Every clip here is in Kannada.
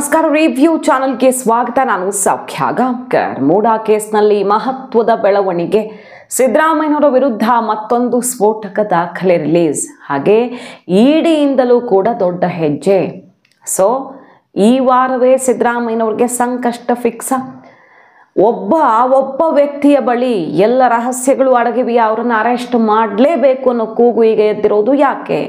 ನಮಸ್ಕಾರ ರಿವ್ಯೂ ಚಾನೆಲ್ಗೆ ಸ್ವಾಗತ. ನಾನು ಸೌಖ್ಯ ಗಾಂವ್ಕರ್. ಮೂಡಾ ಕೇಸ್ನಲ್ಲಿ ಮಹತ್ವದ ಬೆಳವಣಿಗೆ. ಸಿದ್ದರಾಮಯ್ಯನವರ ವಿರುದ್ಧ ಮತ್ತೊಂದು ಸ್ಫೋಟಕ ದಾಖಲೆ ರಿಲೀಸ್. ಹಾಗೆ ಇಡಿಯಿಂದಲೂ ಕೂಡ ದೊಡ್ಡ ಹೆಜ್ಜೆ. ಸೊ ಈ ವಾರವೇ ಸಿದ್ದರಾಮಯ್ಯನವ್ರಿಗೆ ಸಂಕಷ್ಟ ಫಿಕ್ಸ. ಒಬ್ಬ ವ್ಯಕ್ತಿಯ ಬಳಿ ಎಲ್ಲ ರಹಸ್ಯಗಳು ಅಡಗಿವೆ, ಅವರನ್ನು ಅರೆಸ್ಟ್ ಮಾಡಲೇಬೇಕು ಅನ್ನೋ ಕೂಗು ಈಗ ಎದ್ದಿರೋದು ಯಾಕೆ?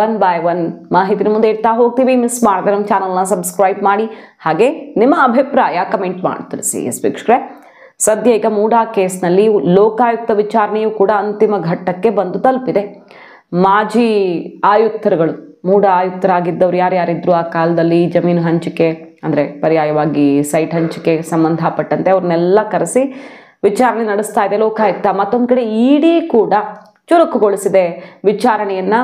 ಒನ್ ಬೈ ಒನ್ ಮಾಹಿತಿ ಮುಂದೆ ಇಡ್ತಾ ಹೋಗ್ತೀವಿ. ಮಿಸ್ ಮಾಡಿದ್ರೆ ನಮ್ಮ ಚಾನಲ್ನ ಸಬ್ಸ್ಕ್ರೈಬ್ ಮಾಡಿ, ಹಾಗೆ ನಿಮ್ಮ ಅಭಿಪ್ರಾಯ ಕಮೆಂಟ್ ಮಾಡಿ ತಿಳಿಸಿ. ವೀಕ್ಷಕರೇ, ಸದ್ಯ ಈಗ ಮೂಡಾ ಕೇಸ್ನಲ್ಲಿ ಲೋಕಾಯುಕ್ತ ವಿಚಾರಣೆಯು ಕೂಡ ಅಂತಿಮ ಘಟ್ಟಕ್ಕೆ ಬಂದು ತಲುಪಿದೆ. ಮಾಜಿ ಆಯುಕ್ತರುಗಳು, ಮೂಡಾ ಆಯುಕ್ತರಾಗಿದ್ದವರು ಯಾರ್ಯಾರಿದ್ರು ಆ ಕಾಲದಲ್ಲಿ, ಜಮೀನು ಹಂಚಿಕೆ ಅಂದರೆ ಪರ್ಯಾಯವಾಗಿ ಸೈಟ್ ಹಂಚಿಕೆ ಸಂಬಂಧಪಟ್ಟಂತೆ ಅವ್ರನ್ನೆಲ್ಲ ಕರೆಸಿ ವಿಚಾರಣೆ ನಡೆಸ್ತಾ ಇದೆ ಲೋಕಾಯುಕ್ತ. ಮತ್ತೊಂದು ಕಡೆ ಇಡಿ ಕೂಡ ಚುರುಕುಗೊಳಿಸಿದೆ ವಿಚಾರಣೆಯನ್ನು.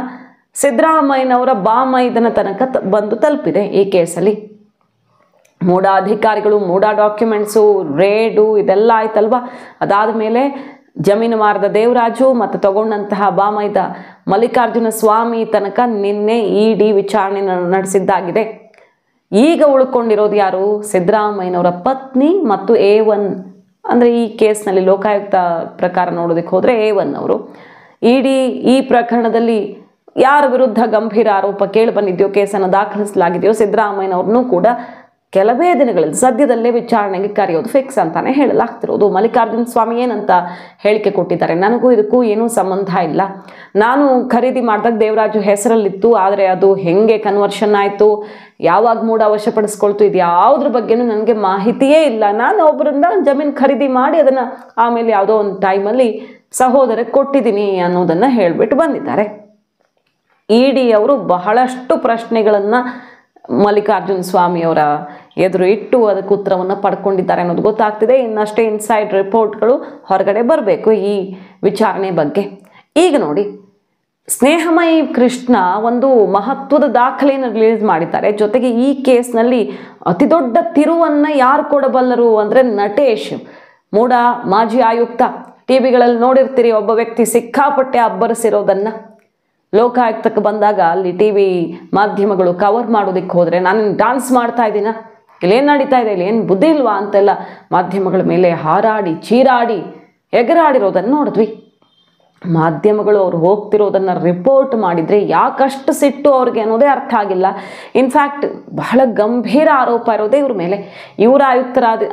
ಸಿದ್ದರಾಮಯ್ಯನವರ ಬಾಮೈದನ ತನಕ ಬಂದು ತಲುಪಿದೆ ಈ ಕೇಸಲ್ಲಿ. ಮೂಡಾ ಅಧಿಕಾರಿಗಳು, ಮೂಡಾ ಡಾಕ್ಯುಮೆಂಟ್ಸು, ರೇಡು ಇದೆಲ್ಲ ಆಯ್ತಲ್ವಾ. ಅದಾದ ಮೇಲೆ ಜಮೀನು ಮಾರದ ದೇವರಾಜು ಮತ್ತು ತಗೊಂಡಂತಹ ಬಾಮೈದ ಮಲ್ಲಿಕಾರ್ಜುನ ಸ್ವಾಮಿ ತನಕ ನಿನ್ನೆ ಇಡಿ ವಿಚಾರಣೆ ನಡೆಸಿದ್ದಾಗಿದೆ. ಈಗ ಉಳ್ಕೊಂಡಿರೋದು ಯಾರು? ಸಿದ್ದರಾಮಯ್ಯನವರ ಪತ್ನಿ ಮತ್ತು A1, ಅಂದರೆ ಈ ಕೇಸ್ನಲ್ಲಿ ಲೋಕಾಯುಕ್ತ ಪ್ರಕಾರ ನೋಡೋದಕ್ಕೆ ಹೋದರೆ A1 ಅವರು. ಇಡಿ ಈ ಪ್ರಕರಣದಲ್ಲಿ ಯಾರ ವಿರುದ್ಧ ಗಂಭೀರ ಆರೋಪ ಕೇಳಿ ಬಂದಿದೆಯೋ, ಕೇಸನ್ನು ದಾಖಲಿಸಲಾಗಿದೆಯೋ, ಸಿದ್ದರಾಮಯ್ಯನವ್ರನ್ನೂ ಕೂಡ ಕೆಲವೇ ದಿನಗಳಲ್ಲಿ ಸದ್ಯದಲ್ಲೇ ವಿಚಾರಣೆಗೆ ಕರೆಯೋದು ಫಿಕ್ಸ್ ಅಂತಾನೆ ಹೇಳಲಾಗ್ತಿರೋದು. ಮಲ್ಲಿಕಾರ್ಜುನ ಸ್ವಾಮಿ ಏನಂತ ಹೇಳಿಕೆ ಕೊಟ್ಟಿದ್ದಾರೆ, ನನಗೂ ಇದಕ್ಕೂ ಏನೂ ಸಂಬಂಧ ಇಲ್ಲ, ನಾನು ಖರೀದಿ ಮಾಡಿದಾಗ ದೇವರಾಜು ಹೆಸರಲ್ಲಿತ್ತು, ಆದರೆ ಅದು ಹೆಂಗೆ ಕನ್ವರ್ಷನ್ ಆಯಿತು, ಯಾವಾಗ ಮೂಡಾ ವಶಪಡಿಸ್ಕೊಳ್ತು, ಇದು ಯಾವುದ್ರ ಬಗ್ಗೆನೂ ನನಗೆ ಮಾಹಿತಿಯೇ ಇಲ್ಲ. ನಾನು ಒಬ್ಬರಿಂದ ಜಮೀನು ಖರೀದಿ ಮಾಡಿ ಅದನ್ನು ಆಮೇಲೆ ಯಾವುದೋ ಒಂದು ಟೈಮಲ್ಲಿ ಸಹೋದರಕ್ಕೆ ಕೊಟ್ಟಿದ್ದೀನಿ ಅನ್ನೋದನ್ನು ಹೇಳಿಬಿಟ್ಟು ಬಂದಿದ್ದಾರೆ. ಇಡಿ ಅವರು ಬಹಳಷ್ಟು ಪ್ರಶ್ನೆಗಳನ್ನು ಮಲ್ಲಿಕಾರ್ಜುನ ಸ್ವಾಮಿಯವರ ಎದುರು ಇಟ್ಟು ಅದಕ್ಕೆ ಉತ್ತರವನ್ನು ಪಡ್ಕೊಂಡಿದ್ದಾರೆ ಅನ್ನೋದು ಗೊತ್ತಾಗ್ತಿದೆ. ಇನ್ನಷ್ಟೇ ಇನ್ಸೈಡ್ ರಿಪೋರ್ಟ್ಗಳು ಹೊರಗಡೆ ಬರಬೇಕು ಈ ವಿಚಾರಣೆ ಬಗ್ಗೆ. ಈಗ ನೋಡಿ, ಸ್ನೇಹಮಯಿ ಕೃಷ್ಣ ಒಂದು ಮಹತ್ವದ ದಾಖಲೆಯನ್ನು ರಿಲೀಸ್ ಮಾಡಿದ್ದಾರೆ. ಜೊತೆಗೆ ಈ ಕೇಸ್ನಲ್ಲಿ ಅತಿ ದೊಡ್ಡ ತಿರುವನ್ನು ಯಾರು ಕೊಡಬಲ್ಲರು ಅಂದರೆ ನಟೇಶ್, ಮೂಡಾ ಮಾಜಿ ಆಯುಕ್ತ. ಟಿವಿಗಳಲ್ಲಿ ನೋಡಿರ್ತೀರಿ, ಒಬ್ಬ ವ್ಯಕ್ತಿ ಸಿಕ್ಕಾಪಟ್ಟೆ ಅಬ್ಬರಿಸಿರೋದನ್ನು. ಲೋಕಾಯುಕ್ತಕ್ಕೆ ಬಂದಾಗ ಅಲ್ಲಿ ಟಿವಿ ಮಾಧ್ಯಮಗಳು ಕವರ್ ಮಾಡೋದಕ್ಕೆ ಹೋದರೆ, ನಾನು ಡಾನ್ಸ್ ಮಾಡ್ತಾ ಇದ್ದೀನ, ಇಲ್ಲೇನು ನಡೀತಾ ಇದೆ, ಇಲ್ಲಿ ಏನು ಬುದ್ಧಿ ಇಲ್ವಾ ಅಂತೆಲ್ಲ ಮಾಧ್ಯಮಗಳ ಮೇಲೆ ಹಾರಾಡಿ ಚೀರಾಡಿ ಎಗರಾಡಿರೋದನ್ನು ನೋಡಿದ್ವಿ. ಮಾಧ್ಯಮಗಳು ಅವ್ರು ಹೋಗ್ತಿರೋದನ್ನು ರಿಪೋರ್ಟ್ ಮಾಡಿದರೆ ಯಾಕಷ್ಟು ಸಿಟ್ಟು ಅವ್ರಿಗೆ ಅನ್ನೋದೇ ಅರ್ಥ ಆಗಿಲ್ಲ. ಇನ್ಫ್ಯಾಕ್ಟ್ ಬಹಳ ಗಂಭೀರ ಆರೋಪ ಇರೋದೇ ಇವ್ರ ಮೇಲೆ. ಇವರ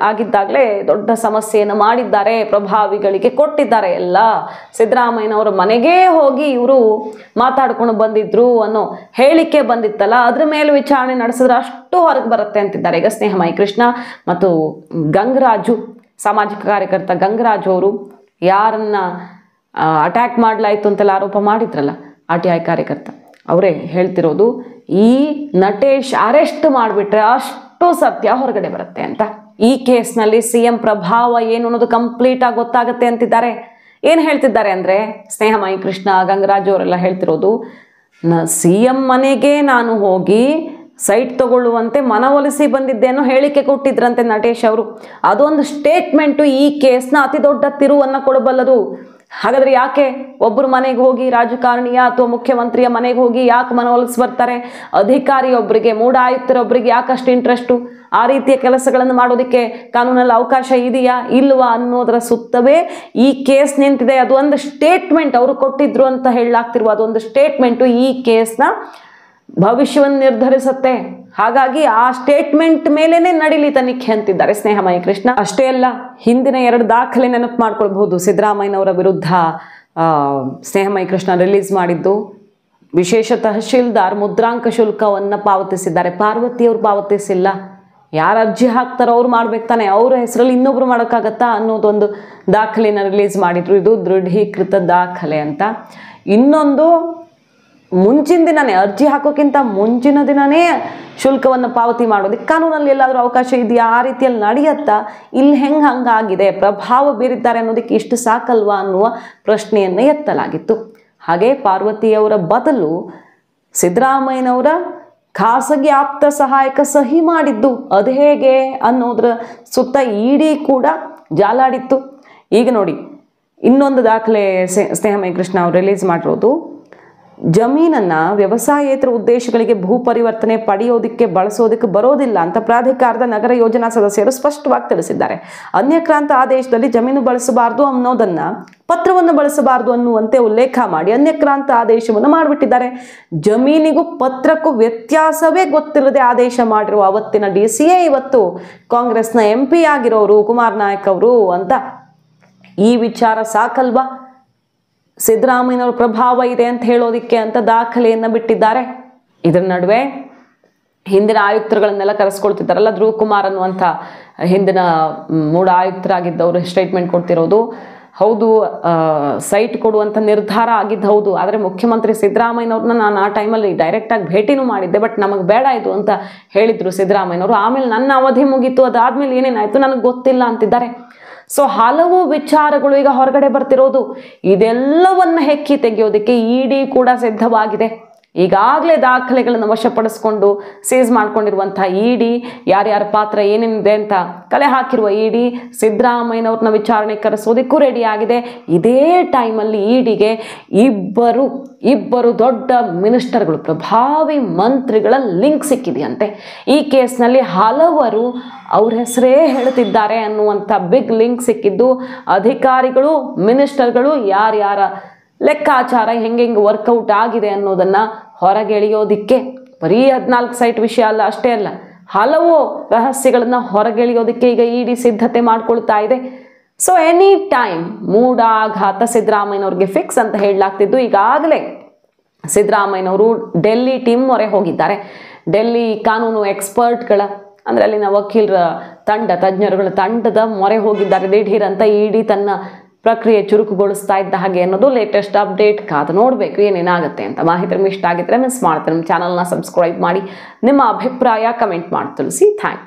ಆಗಿದ್ದಾಗಲೇ ದೊಡ್ಡ ಸಮಸ್ಯೆಯನ್ನು ಮಾಡಿದ್ದಾರೆ, ಪ್ರಭಾವಿಗಳಿಗೆ ಕೊಟ್ಟಿದ್ದಾರೆ ಎಲ್ಲ. ಸಿದ್ದರಾಮಯ್ಯನವರ ಮನೆಗೇ ಹೋಗಿ ಇವರು ಮಾತಾಡ್ಕೊಂಡು ಬಂದಿದ್ರು ಅನ್ನೋ ಹೇಳಿಕೆ ಬಂದಿತ್ತಲ್ಲ, ಅದ್ರ ಮೇಲೆ ವಿಚಾರಣೆ ನಡೆಸಿದ್ರೆ ಅಷ್ಟು ಹೊರಗೆ ಬರುತ್ತೆ ಅಂತಿದ್ದಾರೆ. ಈಗ ಸ್ನೇಹಮಯಿ ಕೃಷ್ಣ ಮತ್ತು ಗಂಗರಾಜು, ಸಾಮಾಜಿಕ ಕಾರ್ಯಕರ್ತ ಗಂಗರಾಜು ಅವರು ಯಾರನ್ನ ಅಟ್ಯಾಕ್ ಮಾಡಲಾಯಿತು ಅಂತೆಲ್ಲ ಆರೋಪ ಮಾಡಿದ್ರಲ್ಲ, RTI ಕಾರ್ಯಕರ್ತ, ಅವರೇ ಹೇಳ್ತಿರೋದು ಈ ನಟೇಶ್ ಅರೆಸ್ಟ್ ಮಾಡಿಬಿಟ್ರೆ ಅಷ್ಟು ಸತ್ಯ ಹೊರಗಡೆ ಬರುತ್ತೆ ಅಂತ. ಈ ಕೇಸ್ನಲ್ಲಿ CM ಪ್ರಭಾವ ಏನು ಅನ್ನೋದು ಕಂಪ್ಲೀಟ್ ಆಗಿ ಗೊತ್ತಾಗುತ್ತೆ ಅಂತಿದ್ದಾರೆ. ಏನು ಹೇಳ್ತಿದ್ದಾರೆ ಅಂದರೆ, ಸ್ನೇಹಮಯಿ ಕೃಷ್ಣ, ಗಂಗರಾಜು ಅವರೆಲ್ಲ ಹೇಳ್ತಿರೋದು, CM ಮನೆಗೆ ನಾನು ಹೋಗಿ ಸೈಟ್ ತಗೊಳ್ಳುವಂತೆ ಮನವೊಲಿಸಿ ಬಂದಿದ್ದೇನೋ ಹೇಳಿಕೆ ಕೊಟ್ಟಿದ್ರಂತೆ ನಟೇಶ್ ಅವರು. ಅದೊಂದು ಸ್ಟೇಟ್ಮೆಂಟು ಈ ಕೇಸ್ನ ಅತಿ ದೊಡ್ಡ ತಿರುವನ್ನು ಕೊಡಬಲ್ಲದು. ಹಾಗಾದರೆ ಯಾಕೆ ಒಬ್ಬರು ಮನೆಗೆ ಹೋಗಿ, ರಾಜಕಾರಣಿಯ ಅಥವಾ ಮುಖ್ಯಮಂತ್ರಿಯ ಮನೆಗೆ ಹೋಗಿ ಯಾಕೆ ಮನವೊಲಿಸಿ ಬರ್ತಾರೆ? ಅಧಿಕಾರಿಯೊಬ್ಬರಿಗೆ, ಮೂಡಾ ಆಯುಕ್ತರೊಬ್ಬರಿಗೆ ಯಾಕಷ್ಟು ಇಂಟ್ರೆಸ್ಟು? ಆ ರೀತಿಯ ಕೆಲಸಗಳನ್ನು ಮಾಡೋದಕ್ಕೆ ಕಾನೂನಲ್ಲಿ ಅವಕಾಶ ಇದೆಯಾ ಇಲ್ವಾ ಅನ್ನೋದರ ಸುತ್ತವೇ ಈ ಕೇಸ್ ನಿಂತಿದೆ. ಅದು ಒಂದು ಸ್ಟೇಟ್ಮೆಂಟ್ ಅವರು ಕೊಟ್ಟಿದ್ರು ಅಂತ ಹೇಳಲಾಗ್ತಿರುವ ಅದೊಂದು ಸ್ಟೇಟ್ಮೆಂಟು ಈ ಕೇಸ್ನ ಭವಿಷ್ಯವನ್ನು ನಿರ್ಧರಿಸುತ್ತೆ. ಹಾಗಾಗಿ ಆ ಸ್ಟೇಟ್ಮೆಂಟ್ ಮೇಲೇನೆ ನಡೀಲಿ ತನಿಖೆ ಅಂತಿದ್ದಾರೆ ಸ್ನೇಹಮಯಿ ಕೃಷ್ಣ. ಅಷ್ಟೇ ಅಲ್ಲ, ಹಿಂದಿನ 2 ದಾಖಲೆ ನೆನಪು ಮಾಡ್ಕೊಳ್ಬಹುದು. ಸಿದ್ದರಾಮಯ್ಯನವರ ವಿರುದ್ಧ ಸ್ನೇಹಮಯಿ ಕೃಷ್ಣ ರಿಲೀಸ್ ಮಾಡಿದ್ದು, ವಿಶೇಷ ತಹಶೀಲ್ದಾರ್ ಮುದ್ರಾಂಕ ಶುಲ್ಕವನ್ನು ಪಾವತಿಸಿದ್ದಾರೆ, ಪಾರ್ವತಿಯವರು ಪಾವತಿಸಿಲ್ಲ. ಯಾರು ಅರ್ಜಿ ಹಾಕ್ತಾರೋ ಅವ್ರು ಮಾಡ್ಬೇಕು ತಾನೆ, ಅವ್ರ ಹೆಸರಲ್ಲಿ ಇನ್ನೊಬ್ರು ಮಾಡೋಕ್ಕಾಗತ್ತಾ ಅನ್ನೋದೊಂದು ದಾಖಲೆಯನ್ನು ರಿಲೀಸ್ ಮಾಡಿದ್ರು. ಇದು ದೃಢೀಕೃತ ದಾಖಲೆ ಅಂತ. ಇನ್ನೊಂದು, ಮುಂಚಿನ ದಿನನೇ, ಅರ್ಜಿ ಹಾಕೋಕ್ಕಿಂತ ಮುಂಚಿನ ದಿನನೇ ಶುಲ್ಕವನ್ನು ಪಾವತಿ ಮಾಡೋದಕ್ಕೆ ಕಾನೂನಲ್ಲಿ ಎಲ್ಲಾದರೂ ಅವಕಾಶ ಇದೆಯಾ? ಆ ರೀತಿಯಲ್ಲಿ ನಡೆಯುತ್ತಾ? ಇಲ್ಲಿ ಹಂಗಾಗಿದೆ, ಪ್ರಭಾವ ಬೀರಿದ್ದಾರೆ ಅನ್ನೋದಕ್ಕೆ ಇಷ್ಟು ಸಾಕಲ್ವಾ ಅನ್ನುವ ಪ್ರಶ್ನೆಯನ್ನು ಎತ್ತಲಾಗಿತ್ತು. ಹಾಗೆ ಪಾರ್ವತಿಯವರ ಬದಲು ಸಿದ್ದರಾಮಯ್ಯನವರ ಖಾಸಗಿ ಆಪ್ತ ಸಹಾಯಕ ಸಹಿ ಮಾಡಿದ್ದು ಅದು ಹೇಗೆ ಅನ್ನೋದ್ರ ಸುತ್ತ ಇಡಿ ಕೂಡ ಜಾಲಾಡಿತ್ತು. ಈಗ ನೋಡಿ, ಇನ್ನೊಂದು ದಾಖಲೆ ಸ್ನೇಹಮಯಿ ಕೃಷ್ಣ ಅವರು ರಿಲೀಸ್ ಮಾಡಿರೋದು. ಜಮೀನನ್ನು ವ್ಯವಸಾಯೇತರ ಉದ್ದೇಶಗಳಿಗೆ ಭೂ ಪರಿವರ್ತನೆ ಪಡೆಯೋದಕ್ಕೆ ಬಳಸೋದಕ್ಕೆ ಬರೋದಿಲ್ಲ ಅಂತ ಪ್ರಾಧಿಕಾರದ ನಗರ ಯೋಜನಾ ಸದಸ್ಯರು ಸ್ಪಷ್ಟವಾಗಿ ತಿಳಿಸಿದ್ದಾರೆ. ಅನ್ಯಕ್ರಾಂತ ಆದೇಶದಲ್ಲಿ ಜಮೀನು ಬಳಸಬಾರದು ಅನ್ನೋದನ್ನ ಪತ್ರವನ್ನು ಬಳಸಬಾರದು ಅನ್ನುವಂತೆ ಉಲ್ಲೇಖ ಮಾಡಿ ಅನ್ಯಕ್ರಾಂತ ಆದೇಶವನ್ನು ಮಾಡಿಬಿಟ್ಟಿದ್ದಾರೆ. ಜಮೀನಿಗೂ ಪತ್ರಕ್ಕೂ ವ್ಯತ್ಯಾಸವೇ ಗೊತ್ತಿಲ್ಲದೆ ಆದೇಶ ಮಾಡಿರುವ ಅವತ್ತಿನ DCA ಇವತ್ತು ಕಾಂಗ್ರೆಸ್ನ MP ಆಗಿರೋರು ಕುಮಾರ್ ನಾಯಕ್ ಅವರು ಅಂತ. ಈ ವಿಚಾರ ಸಾಕಲ್ವಾ ಸಿದ್ದರಾಮಯ್ಯನವ್ರ ಪ್ರಭಾವ ಇದೆ ಅಂತ ಹೇಳೋದಿಕ್ಕೆ ಅಂತ ದಾಖಲೆಯನ್ನು ಬಿಟ್ಟಿದ್ದಾರೆ. ಇದರ ನಡುವೆ ಹಿಂದಿನ ಆಯುಕ್ತರುಗಳನ್ನೆಲ್ಲ ಕರೆಸ್ಕೊಳ್ತಿದ್ದಾರಲ್ಲ, ಧ್ರುವ್ ಕುಮಾರ್ ಅನ್ನುವಂಥ ಹಿಂದಿನ ಮೂಡ ಆಯುಕ್ತರಾಗಿದ್ದವರು ಸ್ಟೇಟ್ಮೆಂಟ್ ಕೊಡ್ತಿರೋದು ಹೌದು, ಸೈಟ್ ಕೊಡುವಂಥ ನಿರ್ಧಾರ ಆಗಿದ್ದು ಹೌದು, ಆದರೆ ಮುಖ್ಯಮಂತ್ರಿ ಸಿದ್ದರಾಮಯ್ಯನವ್ರನ್ನ ನಾನು ಆ ಟೈಮಲ್ಲಿ ಡೈರೆಕ್ಟಾಗಿ ಭೇಟಿನೂ ಮಾಡಿದ್ದೆ, ಬಟ್ ನಮಗೆ ಬೇಡ ಇದು ಅಂತ ಹೇಳಿದರು ಸಿದ್ದರಾಮಯ್ಯನವರು. ಆಮೇಲೆ ನನ್ನ ಅವಧಿ ಮುಗೀತು, ಅದಾದ್ಮೇಲೆ ಏನೇನಾಯಿತು ನನಗೆ ಗೊತ್ತಿಲ್ಲ ಅಂತಿದ್ದಾರೆ. ಸೊ ಹಲವು ವಿಚಾರಗಳು ಈಗ ಹೊರಗಡೆ ಬರ್ತಿರೋದು. ಇದೆಲ್ಲವನ್ನ ಹೆಕ್ಕಿ ತೆಗೆಯೋದಕ್ಕೆ ED ಕೂಡ ಸಿದ್ಧವಾಗಿದೆ. ಈಗಾಗಲೇ ದಾಖಲೆಗಳನ್ನು ವಶಪಡಿಸ್ಕೊಂಡು ಸೀಸ್ ಮಾಡ್ಕೊಂಡಿರುವಂತಹ ED, ಯಾರ್ಯಾರ ಪಾತ್ರ ಏನೇನಿದೆ ಅಂತ ಕಲೆ ಹಾಕಿರುವ ED ಸಿದ್ದರಾಮಯ್ಯನವ್ರನ್ನ ವಿಚಾರಣೆ ಕರೆಸೋದಕ್ಕೂ ರೆಡಿ ಆಗಿದೆ. ಇದೇ ಟೈಮಲ್ಲಿ EDಗೆ ಇಬ್ಬರು ದೊಡ್ಡ ಮಿನಿಸ್ಟರ್ಗಳು, ಪ್ರಭಾವಿ ಮಂತ್ರಿಗಳ ಲಿಂಕ್ ಸಿಕ್ಕಿದೆಯಂತೆ. ಈ ಕೇಸ್ನಲ್ಲಿ ಹಲವರು ಅವ್ರ ಹೆಸರೇ ಹೇಳ್ತಿದ್ದಾರೆ ಅನ್ನುವಂಥ ಬಿಗ್ ಲಿಂಕ್ ಸಿಕ್ಕಿದ್ದು ಅಧಿಕಾರಿಗಳು, ಮಿನಿಸ್ಟರ್ಗಳು ಯಾರ್ಯಾರ ಲೆಕ್ಕಾಚಾರ ಹೆಂಗೆ ವರ್ಕೌಟ್ ಆಗಿದೆ ಅನ್ನೋದನ್ನ ಹೊರಗೆಳೆಯೋದಿಕ್ಕೆ. ಬರೀ 14 ಸೈಟ್ ವಿಷಯ ಅಲ್ಲ, ಅಷ್ಟೇ ಅಲ್ಲ, ಹಲವು ರಹಸ್ಯಗಳನ್ನ ಹೊರಗೆಳೆಯೋದಿಕ್ಕೆ ಈಗ ED ಸಿದ್ಧತೆ ಮಾಡ್ಕೊಳ್ತಾ ಇದೆ. ಸೊ ಎನಿ ಟೈಮ್ ಮೂಡಾಘಾತ ಸಿದ್ದರಾಮಯ್ಯನವ್ರಿಗೆ ಫಿಕ್ಸ್ ಅಂತ ಹೇಳಲಾಗ್ತಿದ್ದು. ಈಗಾಗಲೇ ಸಿದ್ದರಾಮಯ್ಯನವರು ಡೆಲ್ಲಿ ಟೀಮ್ ಮೊರೆ ಹೋಗಿದ್ದಾರೆ. ಡೆಲ್ಲಿ ಕಾನೂನು ಎಕ್ಸ್ಪರ್ಟ್ಗಳ ಅಂದರೆ ಅಲ್ಲಿನ ವಕೀಲರ ತಜ್ಞರುಗಳ ತಂಡದ ಮೊರೆ ಹೋಗಿದ್ದಾರೆ ದಿಢೀರ್ ಅಂತ. ED ತನ್ನ ಪ್ರಕ್ರಿಯೆ ಚುರುಕುಗೊಳಿಸ್ತಾ ಇದ್ದ ಹಾಗೆ ಅನ್ನೋದು ಲೇಟೆಸ್ಟ್ ಅಪ್ಡೇಟ್. ಕಾದು ನೋಡಬೇಕು ಏನೇನಾಗುತ್ತೆ ಅಂತ. ಮಾಹಿತಿ ನಿಮಗೆ ಇಷ್ಟ ಆಗಿದ್ರೆ ಮಿಸ್ ಮಾಡ್ತಾರೆ, ನಮ್ಮ ಚಾನಲ್ನ ಸಬ್ಸ್ಕ್ರೈಬ್ ಮಾಡಿ, ನಿಮ್ಮ ಅಭಿಪ್ರಾಯ ಕಮೆಂಟ್ ಮಾಡಿ ತಿಳಿಸಿ. Thank you.